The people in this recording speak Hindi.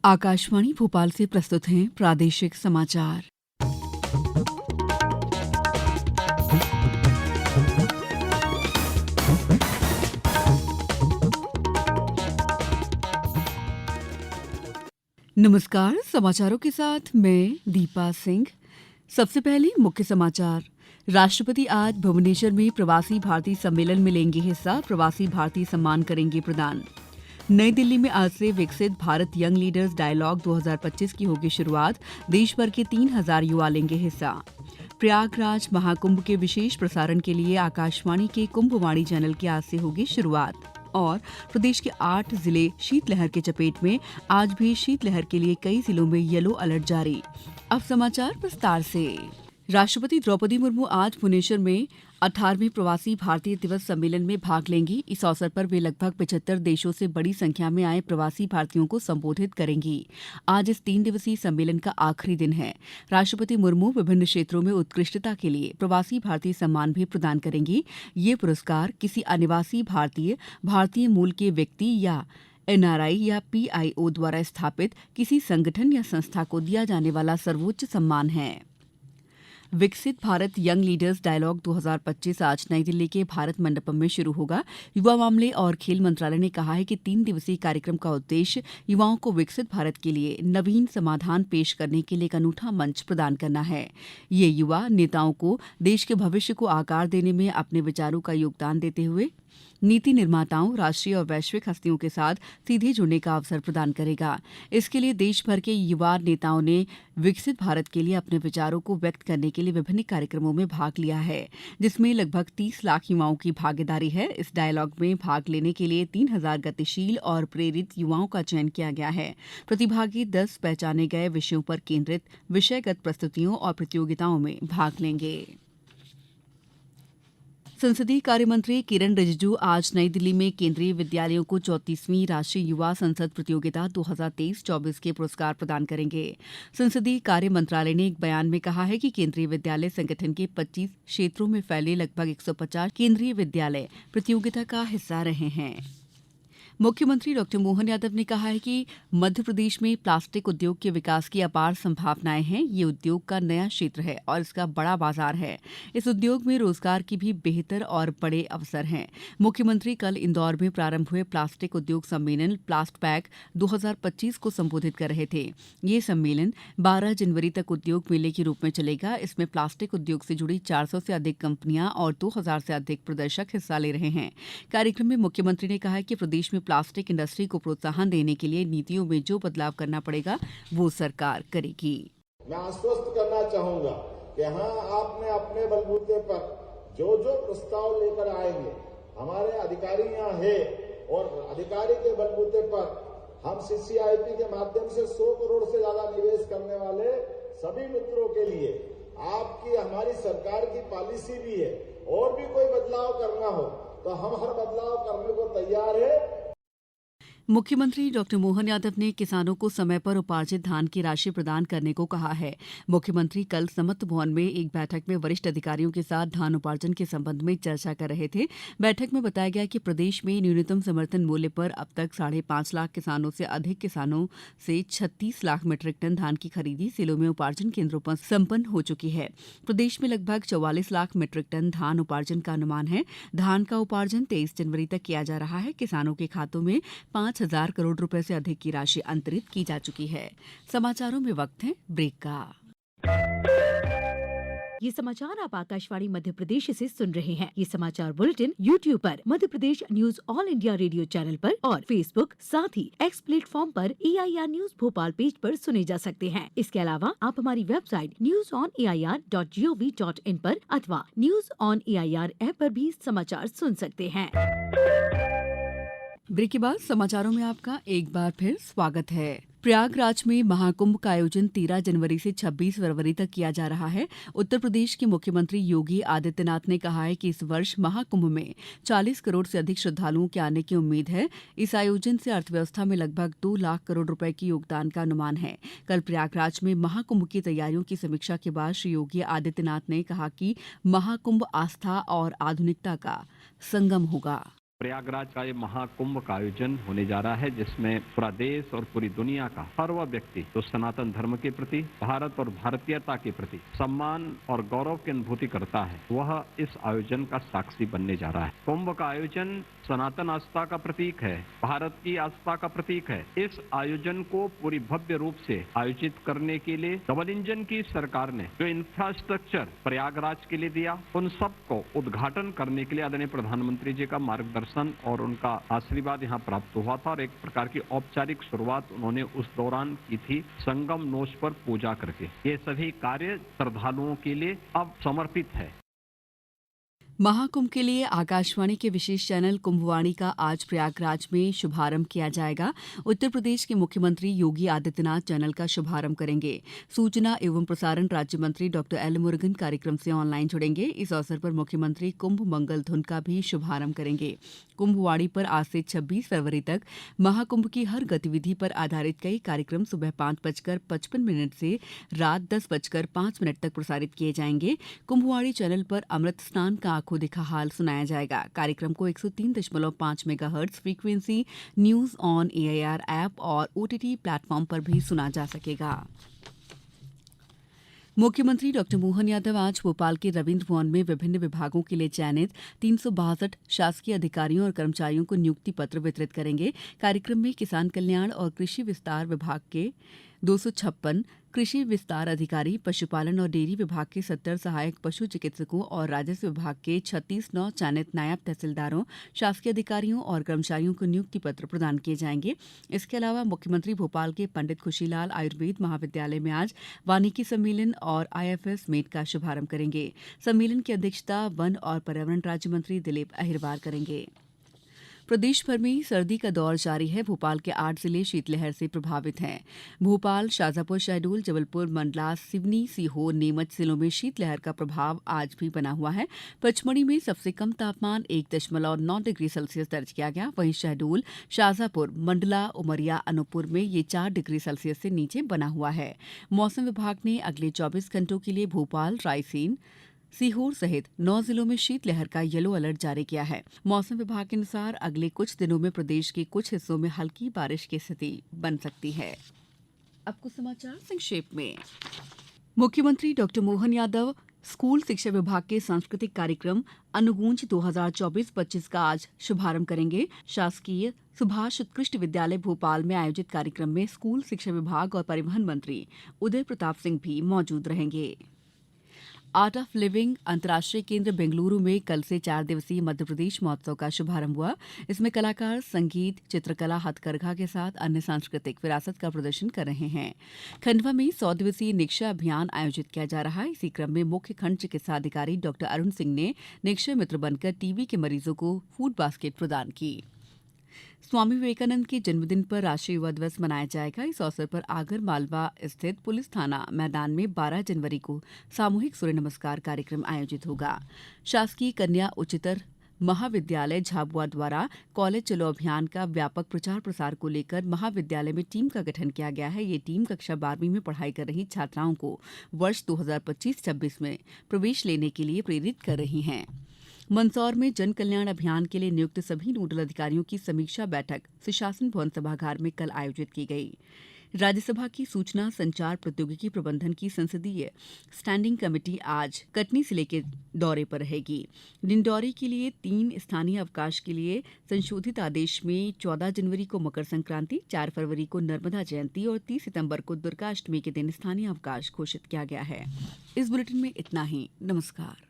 आकाशवाणी भोपाल से प्रस्तुत हैं प्रादेशिक समाचार। नमस्कार, समाचारों के साथ मैं दीपा सिंह। सबसे पहले मुख्य समाचार। राष्ट्रपति आज भुवनेश्वर में प्रवासी भारतीय सम्मेलन में लेंगे हिस्सा, प्रवासी भारतीय सम्मान करेंगे प्रदान। नई दिल्ली में आज से विकसित भारत यंग लीडर्स डायलॉग 2025 की होगी शुरुआत, देश भर के 3,000 युवा लेंगे हिस्सा। प्रयागराज महाकुंभ के विशेष प्रसारण के लिए आकाशवाणी के कुंभवाणी चैनल की आज से होगी शुरुआत। और प्रदेश के 8 जिले शीतलहर के चपेट में, आज भी शीतलहर के लिए कई जिलों में येलो अलर्ट जारी। अब समाचार विस्तार से। राष्ट्रपति द्रौपदी मुर्मू आज भुवनेश्वर में 18वें प्रवासी भारतीय दिवस सम्मेलन में भाग लेंगी। इस अवसर पर वे लगभग 75 देशों से बड़ी संख्या में आए प्रवासी भारतीयों को संबोधित करेंगी। आज इस 3 दिवसीय सम्मेलन का आखिरी दिन है। राष्ट्रपति मुर्मू विभिन्न क्षेत्रों में उत्कृष्टता के लिए प्रवासी भारतीय सम्मान भी प्रदान करेंगी। ये पुरस्कार किसी अनिवासी भारतीय मूल के व्यक्ति या एनआरआई या पीआईओ द्वारा स्थापित किसी संगठन या संस्था को दिया जाने वाला सर्वोच्च सम्मान है। विकसित भारत यंग लीडर्स डायलॉग 2025 आज नई दिल्ली के भारत मंडपम में शुरू होगा। युवा मामले और खेल मंत्रालय ने कहा है कि 3 दिवसीय कार्यक्रम का उद्देश्य युवाओं को विकसित भारत के लिए नवीन समाधान पेश करने के लिए एक अनूठा मंच प्रदान करना है। ये युवा नेताओं को देश के भविष्य को आकार देने में अपने विचारों का योगदान देते हुए नीति निर्माताओं, राष्ट्रीय और वैश्विक हस्तियों के साथ सीधे जुड़ने का अवसर प्रदान करेगा। इसके लिए देश भर के युवा नेताओं ने विकसित भारत के लिए अपने विचारों को व्यक्त करने के लिए विभिन्न कार्यक्रमों में भाग लिया है, जिसमें लगभग 30 लाख युवाओं की भागीदारी है। इस डायलॉग में भाग लेने के लिए 3,000 गतिशील और प्रेरित युवाओं का चयन किया गया है। प्रतिभागी 10 पहचाने गए विषयों पर केंद्रित विषयगत प्रस्तुतियों और प्रतियोगिताओं में भाग लेंगे। संसदीय कार्य मंत्री किरण रिजिजू आज नई दिल्ली में केंद्रीय विद्यालयों को 34वीं राष्ट्रीय युवा संसद प्रतियोगिता 2023-24 के पुरस्कार प्रदान करेंगे। संसदीय कार्य मंत्रालय ने एक बयान में कहा है कि केंद्रीय विद्यालय संगठन के 25 क्षेत्रों में फैले लगभग 150 केंद्रीय विद्यालय प्रतियोगिता का हिस्सा रहे हैं। मुख्यमंत्री डॉ मोहन यादव ने कहा है कि मध्य प्रदेश में प्लास्टिक उद्योग के विकास की अपार संभावनाएं हैं। ये उद्योग का नया क्षेत्र है और इसका बड़ा बाजार है। इस उद्योग में रोजगार की भी बेहतर और बड़े अवसर हैं। मुख्यमंत्री कल इंदौर में प्रारंभ हुए प्लास्टिक उद्योग सम्मेलन प्लास्टपैक 2025 को संबोधित कर रहे थे। ये सम्मेलन 12 जनवरी तक उद्योग मेले के रूप में चलेगा। इसमें प्लास्टिक उद्योग से जुड़ी 400 से अधिक कंपनियां और 2000 से अधिक प्रदर्शक हिस्सा ले रहे हैं। कार्यक्रम में मुख्यमंत्री ने कहा कि प्रदेश में प्लास्टिक इंडस्ट्री को प्रोत्साहन देने के लिए नीतियों में जो बदलाव करना पड़ेगा वो सरकार करेगी। मैं आश्वस्त करना चाहूंगा कि हाँ, आपने अपने बलबूते पर जो जो प्रस्ताव लेकर आएंगे, हमारे अधिकारी यहाँ है और अधिकारी के बलबूते पर हम सीसीआईपी के माध्यम से 100 करोड़ से ज्यादा निवेश करने वाले सभी मित्रों के लिए आपकी हमारी सरकार की पॉलिसी भी है। और भी कोई बदलाव करना हो तो हम हर बदलाव करने को तैयार है। मुख्यमंत्री डॉ मोहन यादव ने किसानों को समय पर उपार्जित धान की राशि प्रदान करने को कहा है। मुख्यमंत्री कल समत्व भवन में एक बैठक में वरिष्ठ अधिकारियों के साथ धान उपार्जन के संबंध में चर्चा कर रहे थे। बैठक में बताया गया कि प्रदेश में न्यूनतम समर्थन मूल्य पर अब तक 5.5 लाख किसानों से अधिक किसानों से 36 लाख मीट्रिक टन धान की खरीदी जिलों में उपार्जन केंद्रों पर संपन्न हो चुकी है। प्रदेश में लगभग 44 लाख मीट्रिक टन धान उपार्जन का अनुमान है। धान का उपार्जन 23 जनवरी तक किया जा रहा है। किसानों के खातों में 5,000 करोड़ रुपए से अधिक की राशि अंतरित की जा चुकी है। समाचारों में वक्त है ब्रेक का। ये समाचार आप आकाशवाणी मध्य प्रदेश से सुन रहे हैं। ये समाचार बुलेटिन YouTube पर Madhya Pradesh news all India radio channel पर और फेसबुक साथ ही एक्स प्लेटफॉर्म पर AIR न्यूज भोपाल पेज पर सुने जा सकते हैं। इसके अलावा आप हमारी वेबसाइट newsonair.gov.in पर अथवा न्यूज ऑन AIR ऐप पर भी समाचार सुन सकते हैं। ब्रेक के बाद समाचारों में आपका एक बार फिर स्वागत है। प्रयागराज में महाकुंभ का आयोजन 13 जनवरी से 26 फरवरी तक किया जा रहा है। उत्तर प्रदेश के मुख्यमंत्री योगी आदित्यनाथ ने कहा है कि इस वर्ष महाकुंभ में 40 करोड़ से अधिक श्रद्धालुओं के आने की उम्मीद है। इस आयोजन से अर्थव्यवस्था में लगभग 2 लाख करोड़ रुपए की योगदान का अनुमान है। कल प्रयागराज में महाकुंभ की तैयारियों की समीक्षा के बाद श्री योगी आदित्यनाथ ने कहा कि महाकुंभ आस्था और आधुनिकता का संगम होगा। प्रयागराज का ये महाकुंभ का आयोजन होने जा रहा है, जिसमें पूरा देश और पूरी दुनिया का हर वह व्यक्ति जो सनातन धर्म के प्रति, भारत और भारतीयता के प्रति सम्मान और गौरव की अनुभूति करता है, वह इस आयोजन का साक्षी बनने जा रहा है। कुंभ का आयोजन सनातन आस्था का प्रतीक है, भारत की आस्था का प्रतीक है। इस आयोजन को पूरी भव्य रूप से आयोजित करने के लिए डबल इंजन की सरकार ने जो इंफ्रास्ट्रक्चर प्रयागराज के लिए दिया, उन सबको उद्घाटन करने के लिए आदरणीय प्रधानमंत्री जी का मार्गदर्शन और उनका आशीर्वाद यहाँ प्राप्त हुआ था और एक प्रकार की औपचारिक शुरुआत उन्होंने उस दौरान की थी संगम नोच पर पूजा करके। ये सभी कार्य श्रद्धालुओं के लिए अब समर्पित है। महाकुंभ के लिए आकाशवाणी के विशेष चैनल कुंभवाणी का आज प्रयागराज में शुभारंभ किया जाएगा। उत्तर प्रदेश के मुख्यमंत्री योगी आदित्यनाथ चैनल का शुभारंभ करेंगे। सूचना एवं प्रसारण राज्य मंत्री डॉ एल मुरुगन कार्यक्रम से ऑनलाइन जुड़ेंगे। इस अवसर पर मुख्यमंत्री कुंभ मंगल धुन का भी शुभारंभ करेंगे। कुंभवाणी पर आज से 26 फरवरी तक महाकुंभ की हर गतिविधि पर आधारित कई कार्यक्रम सुबह 5:55 से रात 10:05 तक प्रसारित किए जाएंगे। कुंभवाणी चैनल पर अमृत स्नान का आंखों देखा हाल सुनाया जाएगा। कार्यक्रम को 103.5 megahertz frequency news on AIR app और OTT प्लेटफॉर्म पर भी सुना जा सकेगा। मुख्यमंत्री डॉ मोहन यादव आज भोपाल के रविन्द्र भवन में विभिन्न विभागों के लिए चयनित 362 शासकीय अधिकारियों और कर्मचारियों को नियुक्ति पत्र वितरित करेंगे। कार्यक्रम में किसान कल्याण और कृषि विस्तार विभाग के 256 कृषि विस्तार अधिकारी, पशुपालन और डेयरी विभाग के 70 सहायक पशु चिकित्सकों और राजस्व विभाग के 36 नव चयनित नायब तहसीलदारों, शासकीय अधिकारियों और कर्मचारियों को नियुक्ति पत्र प्रदान किए जाएंगे। इसके अलावा मुख्यमंत्री भोपाल के पंडित खुशीलाल आयुर्वेद महाविद्यालय में आज वानिकी सम्मेलन और IFS मीट का शुभारंभ करेंगे। सम्मेलन की अध्यक्षता वन और पर्यावरण राज्य मंत्री दिलीप अहिरवार करेंगे। प्रदेश भर में सर्दी का दौर जारी है। भोपाल के 8 जिले शीतलहर से प्रभावित हैं। भोपाल, शाजापुर, शहडोल, जबलपुर, मंडला, सिवनी, सीहोर, नीमच जिलों में शीतलहर का प्रभाव आज भी बना हुआ है। पचमढ़ी में सबसे कम तापमान 1.9 डिग्री सेल्सियस दर्ज किया गया। वहीं शहडोल, शाजापुर, मंडला, उमरिया, अनूपपुर में ये 4 डिग्री सेल्सियस से नीचे बना हुआ है। मौसम विभाग ने अगले 24 घंटों के लिए भोपाल, रायसेन, सीहोर सहित 9 जिलों में शीतलहर का येलो अलर्ट जारी किया है। मौसम विभाग के अनुसार अगले कुछ दिनों में प्रदेश के कुछ हिस्सों में हल्की बारिश की स्थिति बन सकती है। अब कुछ समाचार संक्षेप में। मुख्यमंत्री डॉ मोहन यादव स्कूल शिक्षा विभाग के सांस्कृतिक कार्यक्रम अनुगूंज 2024-25 का आज शुभारंभ करेंगे। शासकीय सुभाष उत्कृष्ट विद्यालय भोपाल में आयोजित कार्यक्रम में स्कूल शिक्षा विभाग और परिवहन मंत्री उदय प्रताप सिंह भी मौजूद रहेंगे। आर्ट ऑफ लिविंग अंतर्राष्ट्रीय केंद्र बेंगलुरु में कल से 4 दिवसीय मध्यप्रदेश महोत्सव का शुभारंभ हुआ। इसमें कलाकार संगीत, चित्रकला, हथकरघा के साथ अन्य सांस्कृतिक विरासत का प्रदर्शन कर रहे हैं। खंडवा में 100 दिवसीय निक्षय अभियान आयोजित किया जा रहा है। इसी क्रम में मुख्य खंड चिकित्सा अधिकारी डॉ अरुण सिंह ने निक्षय मित्र बनकर टीबी के मरीजों को फूड बास्केट प्रदान की। स्वामी विवेकानंद के जन्मदिन पर राष्ट्रीय युवा दिवस मनाया जाएगा। इस अवसर पर आगर मालवा स्थित पुलिस थाना मैदान में 12 जनवरी को सामूहिक सूर्य नमस्कार कार्यक्रम आयोजित होगा। शासकीय कन्या उच्चतर महाविद्यालय झाबुआ द्वारा कॉलेज चलो अभियान का व्यापक प्रचार प्रसार को लेकर महाविद्यालय में टीम का गठन किया गया है। ये टीम कक्षा 12वीं में पढ़ाई कर रही छात्राओं को वर्ष 2025-26 में प्रवेश लेने के लिए प्रेरित कर रही हैं। मंदसौर में जन कल्याण अभियान के लिए नियुक्त सभी नोडल अधिकारियों की समीक्षा बैठक सुशासन भवन सभागार में कल आयोजित की गई। राज्यसभा की सूचना संचार प्रौद्योगिकी प्रबंधन की संसदीय स्टैंडिंग कमेटी आज कटनी जिले के दौरे पर रहेगी। डिंडौरी के लिए 3 स्थानीय अवकाश के लिए संशोधित आदेश में 14 जनवरी को मकर संक्रांति, 4 फरवरी को नर्मदा जयंती और 30 सितंबर को दुर्गा अष्टमी के दिन स्थानीय अवकाश घोषित किया गया है। इस बुलेटिन में इतना ही। नमस्कार।